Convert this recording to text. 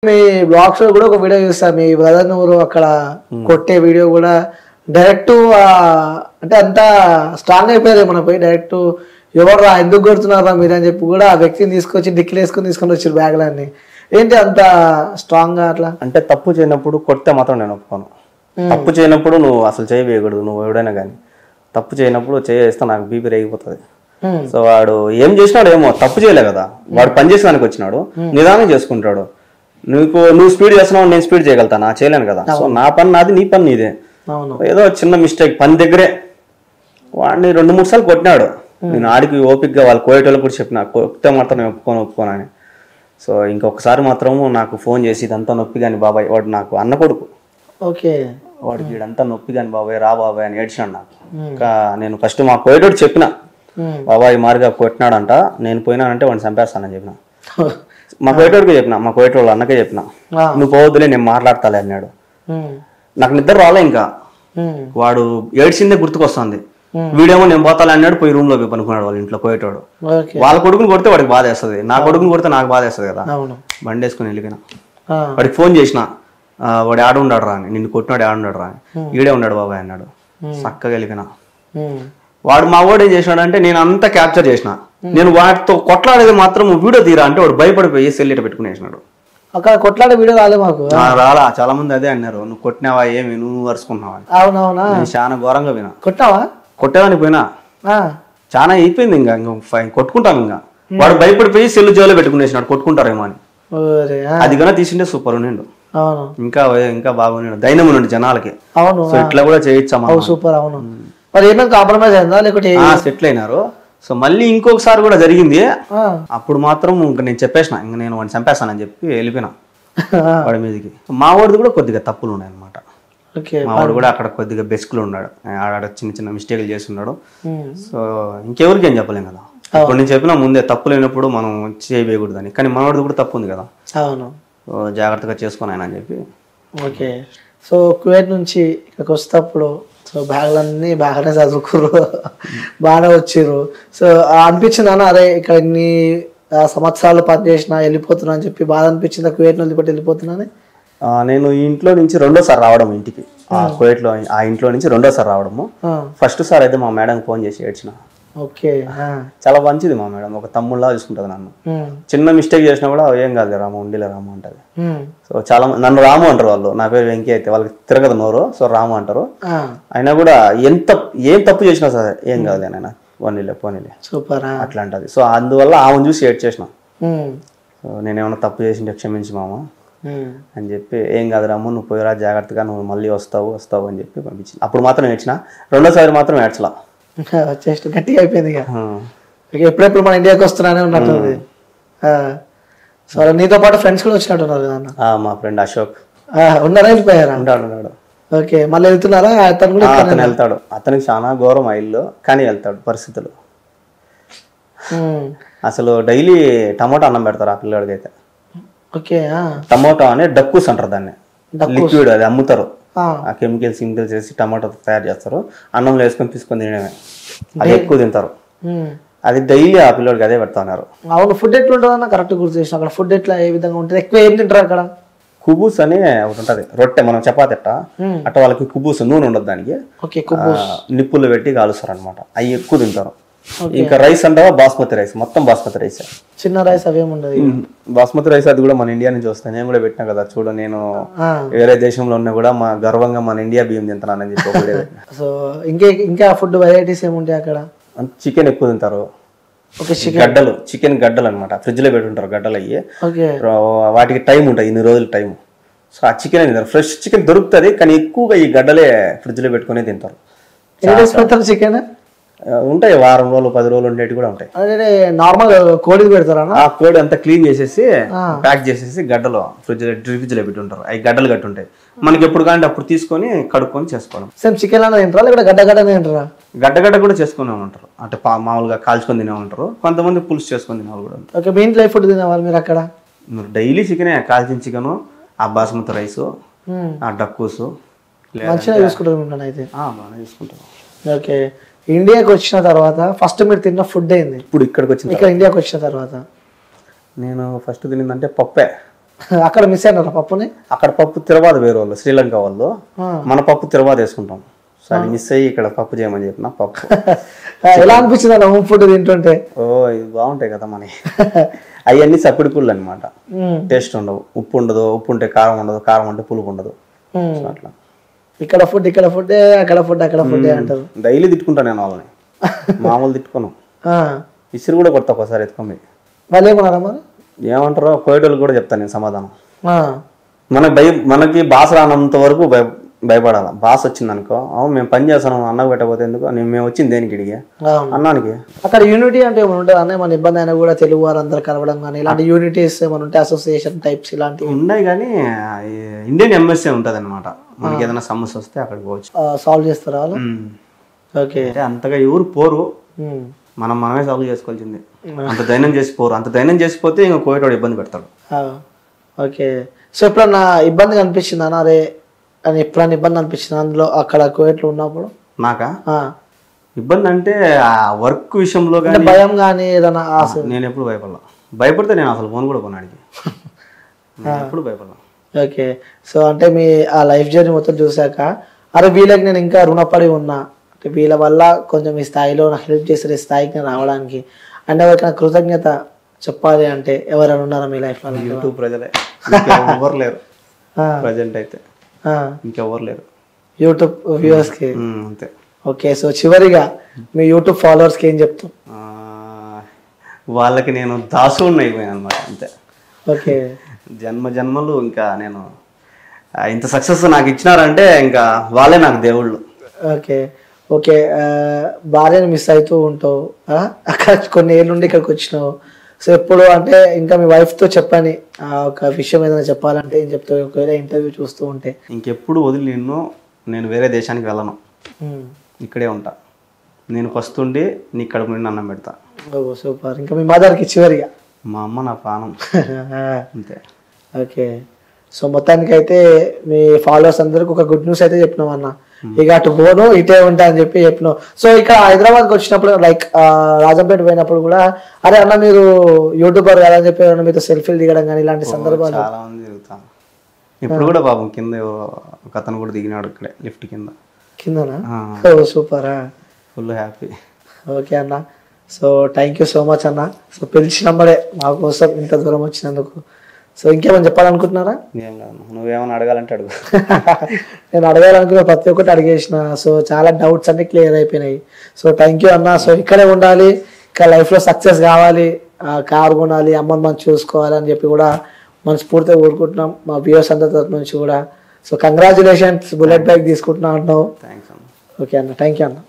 మీ blogs లో కూడా ఒక వీడియో చూస్తా, మీ బ్రదర్ ఊరు అక్కడ కొట్టే వీడియో కూడా డైరెక్ట్ అంటే అంతా స్ట్రాంగ్ అయిపోయారు. మనం పోయి డైరెక్ట్ ఎవరు ఎందుకు కొడుతున్నారా మీరు అని చెప్పి కూడా ఆ వ్యక్తిని తీసుకొచ్చి డిక్కిలు వేసుకొని తీసుకొని వచ్చారు బ్యాగ్లన్నీ. ఏంటి అంత స్ట్రాంగ్ గా అట్లా? అంటే తప్పు చేయనప్పుడు కొడితే మాత్రం నేను ఒప్పుకోను. తప్పు చేయనప్పుడు నువ్వు అసలు చేయకూడదు. నువ్వు ఎవడైనా కానీ తప్పు చేయనప్పుడు చేస్తే నాకు బీపీ రేగిపోతుంది. సో వాడు ఏం చేసినాడు ఏమో, తప్పు చేయలే కదా, వాడు పని చేసేదానికి వచ్చినాడు, నిదానం చేసుకుంటాడు. నువ్వు స్పీడ్ చేస్తున్నావు, నేను స్పీడ్ చేయగలుగుతాను, చేయలేను కదా. సో నా పని నాది, నీ పని నీదే. ఏదో చిన్న మిస్టేక్ పని దగ్గరే వాడిని 2-3 సార్లు కొట్టినాడు. నేను ఆడికి ఓపిక్గా వాళ్ళు కోయేటోళ్ళు కూడా చెప్పిన, కొట్టే మాత్రం నేను ఒప్పుకోనని. సో ఇంకొకసారి మాత్రము నాకు ఫోన్ చేసి ఇదంతా నొప్పి కానీ బాబాయ్, వాడు నాకు అన్న కొడుకు, ఓకే, వాడికి వీడంతా నొప్పి కానీ బాబాయ్ రా బాబాయ్ అని ఏడ్చినాడు నాకు. ఇంకా నేను ఫస్ట్ మా కోయేటోడు చెప్పిన, బాబాయ్ మారిగా కొట్టినాడంట, నేను పోయినానంటే వాడిని చంపేస్తానని చెప్పిన. మా కోయేటోడికి చెప్పిన, మా కోయేటోళ్ళు అన్నకే చెప్పిన, నువ్వు పోవద్దులే నేను మాట్లాడతాలే అన్నాడు. నాకు నిద్ర రాలే. ఇంకా వాడు ఏడ్చిందే గుర్తుకొస్తుంది. వీడేమో నేను పోతాలే అన్నాడు, పోయి రూమ్ లో పనుకున్నాడు వాళ్ళ ఇంట్లో కోయేటోడు. వాళ్ళ కొడుకుని కొడితే వాడికి బాధ వేస్తుంది, నా కొడుకుని కొడితే నాకు బాధ వేస్తుంది కదా. బండి వేసుకుని వెళ్ళిపోయినా. వాడికి ఫోన్ చేసిన, వాడు ఆడ ఉన్నాడు రా అని, నిన్ను కొట్టినాడు ఆడున్నాడు రా అని. ఈడే ఉన్నాడు బాబాయ్ అన్నాడు. చక్కగా వెళ్ళిపోయినా. వాడు మా వాడు ఏం చేసినాడంటే, నేను అంతా క్యాప్చర్ చేసిన, నేను వాటితో కొట్లాడేది మాత్రం వీడియో తీరా అంటే వాడు భయపడిపోయి సెల్లిట పెట్టుకునేసినాడు. అక్కడ కొట్లాడే వీడియో రాలే మాకు. రాలా, చాలా మంది అదే అన్నారు, నువ్వు కొట్టినావా ఏమి, నువ్వు వరుసుకున్నావా. అవునవునా, నేను చాలా ఘోరంగా వినా. కొట్టావా? కొట్టేదానికి పోయినా చాలా అయిపోయింది. ఇంకా కొట్టుకుంటాం. ఇంకా వాడు భయపడిపోయి సెల్లు జోలో పెట్టుకునేసినాడు, కొట్టుకుంటారేమో అని. అది కన్నా తీసిండే సూపర్ ఉండు, ఇంకా ఇంకా బాగున్నాడు, ధైర్యం ఉండండి జనాలకి. అవును, సో ఇట్లా కూడా చేయొచ్చా సూపర్. అవును, మరి ఏమైనా కాంప్రమైజ్ అయిందా లేకపోతే సెటిల్ అయినారు. సో మళ్ళీ ఇంకొకసారి కూడా జరిగింది. అప్పుడు మాత్రం ఇంకా నేను చెప్పేసిన, ఇంకా నేను వాడిని చంపేస్తానని చెప్పి వెళ్ళిపోయినా వాడి మీదకి. మా వాడిది కూడా కొద్దిగా తప్పులు ఉన్నాయి అనమాట. మా వాడు కూడా అక్కడ కొద్దిగా బెస్కులు ఉన్నాడు, ఆడ చిన్న చిన్న మిస్టేక్లు చేస్తున్నాడు. సో ఇంకెవరికి ఏం చెప్పలేం కదా. ఇప్పుడు నేను చెప్పినా ముందే, తప్పు లేనప్పుడు మనం చేయకూడదని. కానీ మనవాడిది కూడా తప్పు ఉంది కదా. అవును, జాగ్రత్తగా చేసుకుని ఆయన అని చెప్పి. ఓకే. సో కువైట్ నుంచి ఇక్కడికి వస్తేప్పుడు సో బ్యాగులన్నీ బాగానే చదువుకుర్రు, బాగానే వచ్చిర్రు. సో అనిపించింది అన్న, అరే ఇక్కడ ఇన్ని సంవత్సరాలు పనిచేసినా వెళ్ళిపోతున్నా అని చెప్పి బాధ అనిపించిందా కువైట్ వదిలిపెట్టి వెళ్ళిపోతున్నాను? నేను ఈ ఇంట్లో నుంచి 2వ సారి రావడం ఇంటికి, కువైట్ లో ఆ ఇంట్లో నుంచి 2వ సారి రావడము. ఫస్ట్ సారి అయితే మా మేడం ఫోన్ చేసి ఏడ్చిన. ఓకే, చాలా మంచిది మా మేడం, ఒక తమ్ముళ్ళ చూసుకుంటది నన్ను. చిన్న మిస్టేక్ చేసినా కూడా ఏం కాదు రాము, ఉండిలే రాము అంటది. సో చాలా నన్ను రాము అంటారు వాళ్ళు, నా పేరు వెంకీ అయితే వాళ్ళకి తిరగదు నోరు, సో రాము అంటారు. అయినా కూడా ఏం తప్పు చేసినా సరే ఏం కాదు నేను పోనీలే సూపర్ అట్లా అంటది. సో అందువల్ల ఆమెను చూసి ఏడ్ చేసిన. సో నేనేమన్నా తప్పు చేసింటే క్షమించి మామ అని చెప్పి, ఏం కాదు రాము నువ్వు పోయిరా జాగ్రత్తగా, నువ్వు మళ్ళీ వస్తావు అని చెప్పి పంపించింది. అప్పుడు మాత్రం ఏడ్చిన, 2వ సారి మాత్రం ఏడ్చలా, జస్ట్ గట్టిగా అయిపోయింది. ఇక ఎప్పుడెప్పుడు మన ఇండియాకి వస్తున్నానే ఉన్నట్టుంది. సో నీతో పాటు ఫ్రెండ్స్ కూడా వచ్చినట్టున్నారు కదా? మా ఫ్రెండ్ అశోక్ ఉన్నారా, వెళ్ళిపోయారా? ఉన్నాడు. ఓకే, మళ్ళీ వెళ్తున్నారా? అతను కూడా అతను వెళ్తాడు, అతనికి చాలా ఘోరం ఇల్లు, కానీ వెళ్తాడు పరిస్థితులు. అసలు డైలీ టమోటా అన్నం పెడతారు ఆ పిల్లడికి అయితే. ఓకే, టమోటా అని డక్కూస్ అంటారు దాన్ని, లిక్విడ్ అది అమ్ముతారు. ఆ కెమికల్స్ వేసి టమాటో తయారు చేస్తారు, అన్నంలో వేసుకొని తీసుకొని తినడమే, అది ఎక్కువ తింటారు. అది డైలీ ఆ పిల్లడికి అదే పెడతా ఉన్నారు. అవును, ఫుడ్ ఎట్లా ఉంటుంది అన్న కరెక్ట్ గుర్తు చేసిన. అక్కడ ఫుడ్ ఎట్లా ఏ విధంగా ఉంటుంది? ఎక్కువ ఏం తింటారు అక్కడ? కుబూస్ అని ఒకటి ఉంటది, రొట్టె మనం చపాతి అట్ట వాళ్ళకి కుబూస్, నూనె ఉండదు దానికి, నిప్పులు పెట్టి కాలుస్తారు అనమాట, అవి ఎక్కువ తింటారు. ఇంకా రైస్ అంటావా బాస్మతి రైస్, మొత్తం బాస్మతి రైస్, చిన్న రైస్ అవేముండదు. బాస్మతి రైస్ అది కూడా మన ఇండియా నుంచి వస్తాయి. నేను కూడా పెట్టినా కదా చూడు, నేను వేరే దేశంలో ఉన్నా కూడా మా గర్వంగా మన ఇండియా బియ్యం తింటున్నానని చెప్పి. సో ఇంకా ఫుడ్ వెరైటీస్ ఏముంటాయి అక్కడ? చికెన్ ఎక్కువ తింటారు, గడ్డలు, చికెన్ గడ్డలు అనమాట, ఫ్రిడ్జ్ లో పెట్టుంటారు గడ్డలు అయ్యి, వాటికి టైం ఉంటుంది, ఇన్ని రోజులు టైం. సో ఆ చికెన్ తింటారు, ఫ్రెష్ చికెన్ దొరుకుతుంది, కానీ ఎక్కువగా ఈ గడ్డలే ఫ్రిడ్జ్ లో పెట్టుకునే తింటారు. చికెన్ ఉంటాయి, వారం రోజులు 10 రోజులు ఉండేవి కూడా ఉంటాయి. అదే నార్మల్ కోడి పెడతారా? ఆ కోడి అంతా క్లీన్ చేసేసి ప్యాక్ చేసేసి గడ్డలో ఫ్రిడ్జ్ లో పెట్టి ఉంటారు, అవి గడ్డలు గట్టి ఉంటాయి. మనకి ఎప్పుడు కానీ అప్పుడు తీసుకొని కడుక్కొని చేసుకోవడం. సేమ్ చికెన్ అలా తింటారా లేకపోతే గడ్డ తింటారా? గడ్డ కూడా చేసుకునే ఉంటారు, అంటే మామూలుగా కాల్చుకొని తినే ఉంటారు, కొంతమంది పులుసు చేసుకొని తినే వాళ్ళు కూడా ఉంటారు. ఓకే, మీ ఇంట్లో ఏ ఫుడ్ తినేవాళ్ళు మీరు అక్కడ? డైలీ చికెనే, కాల్చిన చికెన్, ఆ బాస్మతి రైస్, ఆ డక్కూస్ మంచిగా చూసుకుంటారు అయితే? బాగానే చూసుకుంటారు. ఓకే, ఇండియాకి వచ్చిన తర్వాత ఫస్ట్ మీరు తిన్న ఫుడ్ ఏంది? ఇప్పుడు ఇక్కడికి వచ్చిన ఇక్కడ ఇండియాకి వచ్చిన తర్వాత నేను ఫస్ట్ తినిందంటే పప్పే. అక్కడ మిస్ అయినారా పప్పుని? అక్కడ పప్పు తిరువాత వేరే వాళ్ళు, శ్రీలంక వాళ్ళు. మన పప్పు తిరువాత వేసుకుంటాం. సో అది మిస్ అయ్యి ఇక్కడ పప్పు చేయమని చెప్పిన. పప్పు ఎలా అనిపించింది అన్న హోమ్ ఫుడ్ తింటుంటే? ఓ ఇది బాగుంటాయి కదా మనకి. అవన్నీ సప్పిడి పుళ్ళు అనమాట. టేస్ట్ ఉండవు, ఉప్పు ఉండదు, ఉప్పు ఉంటే కారం ఉండదు, కారం ఉంటే పులుపు ఉండదు. అట్లా ఇక్కడ ఫుడ్ అక్కడ ఫుడ్ అంటారు. డైలీ తిట్టుకుంటాను నేను వాళ్ళని, మామూలు తిట్టుకోను. ఇసురు కూడా కొడతా ఒకసారి ఎత్తుకొని. వాళ్ళు ఏమన్నారా మరి? ఏమంటారో కోయటోళ్ళు కూడా చెప్తాను నేను సమాధానం. మనకి భాష రానంత వరకు భయపడాలి. భాష వచ్చింది అనుకో, అవును మేము పని చేస్తాను అన్నకు పెట్టకపోతే ఎందుకు, మేము వచ్చింది దేనికి ఇడిగా అన్నానికి. అక్కడ యూనిటీ అంటే ఏమైనా ఉంటుంది అన్న? మన ఇబ్బంది అయినా కూడా తెలుగు వారు అందరు కలవడం కానీ ఇలాంటి యూనిటీస్ ఏమైనా ఉంటాయి, అసోసియేషన్ టైప్స్ ఇలాంటివి ఉన్నాయి. కానీ ఇండియన్ ఎంబసీ ఉంటుంది అనమాట. మనకి ఏదైనా సమస్య వస్తే అక్కడికి పోవచ్చు, సాల్వ్ చేస్తారా వాళ్ళు? ఓకే. అంటే అంతగా ఎవరు పోరు, మనమే సాల్వ్ చేసుకోవాల్సింది. అంత ధైర్యం చేసి పోరు. అంత ధైర్యం చేసిపోతే ఇంకా కోయటోడు ఇబ్బంది పెడతాడు. ఓకే. సో ఎప్పుడన్నా ఇబ్బందిగా అనిపించింది అన్న? అరే అని ఎప్పుడన్నా ఇబ్బంది అనిపించింది అందులో అక్కడ కోయట్లో ఉన్నప్పుడు? నాకా ఇబ్బంది అంటే ఆ వర్క్ విషయంలో కానీ భయం కానీ ఏదైనా? నేను ఎప్పుడు భయపడితే నేను అసలు ఫోన్ కూడా కొన్నాడికి ఎప్పుడు భయపడలా. ఓకే. సో అంటే మీ ఆ లైఫ్ జర్నీ మొత్తం చూసాక అరే వీళ్ళకి నేను ఇంకా రుణపడి ఉన్నా, అంటే వీళ్ళ వల్ల కొంచెం ఈ స్థాయిలో నాకు హెల్ప్ చేస్తారు ఈ స్థాయికి నేను రావడానికి, అంటే ఎవరికైనా కృతజ్ఞత చెప్పాలి అంటే ఎవరైనా ఉన్నారా మీ లైఫ్లో? యూట్యూబ్ ప్రజలే, ఎవరు లేరు ప్రజెంట్ అయితే, ఇంకెవరు లేరు యూట్యూబ్ వ్యూవర్స్కి. అంతే. ఓకే. సో చివరిగా మీ యూట్యూబ్ ఫాలోవర్స్కి ఏం చెప్తాం? వాళ్ళకి నేను దాసుని అయిపోయాను అనమాట. అంతే. ఓకే. జన్మలు ఇంకా నేను ఇంత సక్సెస్ నాకు ఇచ్చినారంటే ఇంకా వాళ్ళే నాకు దేవుళ్ళు. ఓకే. ఓకే. భార్యను మిస్ అవుతూ ఉంటావు, అక్కడ కొన్ని ఏళ్ళ నుండి ఇక్కడికి వచ్చినావు. సో ఎప్పుడు అంటే ఇంకా మీ వైఫ్తో చెప్పని ఒక విషయం ఏదైనా చెప్పాలంటే ఏం చెప్తావు? ఒకవేళ ఇంటర్వ్యూ చూస్తూ ఉంటే. ఇంకెప్పుడు వదిలి నేను వేరే దేశానికి వెళ్ళను, ఇక్కడే ఉంటా. నేను ఫస్ట్ ఉండి నీ కడుపు నుండి అన్నం పెడతా. ఓ సూపర్. ఇంకా మీ మదర్కి చివరిగా? మా అమ్మ నా ప్రాణం. అంతే. ఓకే. సో మొత్తానికి అయితే మీ ఫాలోవర్స్ అందరికి ఒక గుడ్ న్యూస్ అయితే చెప్పినావు అన్న. ఇక అటు పోను ఇటే ఉంటా అని చెప్పి చెప్పినావు. సో ఇక్కడ హైదరాబాద్కి వచ్చినప్పుడు లైక్ రాజంపేట పోయినప్పుడు కూడా అరే అన్న మీరు యూట్యూబర్ కదా అని చెప్పి మీతో సెల్ఫీలు దిగడం కానీ ఇలాంటి సందర్భాలు చాలా మంది దిగుతాను. ఇప్పుడు కూడా పాపం కింద ఒక అతను కూడా దిగినాడు ఇక్కడే లిఫ్ట్ కిందనా? ఓ సూపరా, ఫుల్ హ్యాపీ. ఓకే అన్న. So thank you so much అన్న. సో పిలిచినమ్మడే మా కోసం ఇంత దూరం వచ్చినందుకు. సో ఇంకేమైనా చెప్పాలనుకుంటున్నారా? నువ్వేమైనా అడగాలంటే అడుగు. నేను అడగాలనుకున్న ప్రతి ఒక్కటి అడిగేసిన. సో చాలా డౌట్స్ అన్ని క్లియర్ అయిపోయినాయి. సో థ్యాంక్ యూ అన్న. సో ఇక్కడే ఉండాలి, ఇంకా లైఫ్లో సక్సెస్ కావాలి, కారు కొనాలి, అమ్మని మనం చూసుకోవాలి అని చెప్పి కూడా మనస్ఫూర్తిగా కోరుకుంటున్నాం మా వ్యూవర్స్ అందరి తరఫు నుంచి కూడా. సో కంగ్రాచులేషన్స్, బుల్లెట్ బైక్ తీసుకుంటున్నా అంటున్నావు. ఓకే అన్న, థ్యాంక్ యూ అన్న.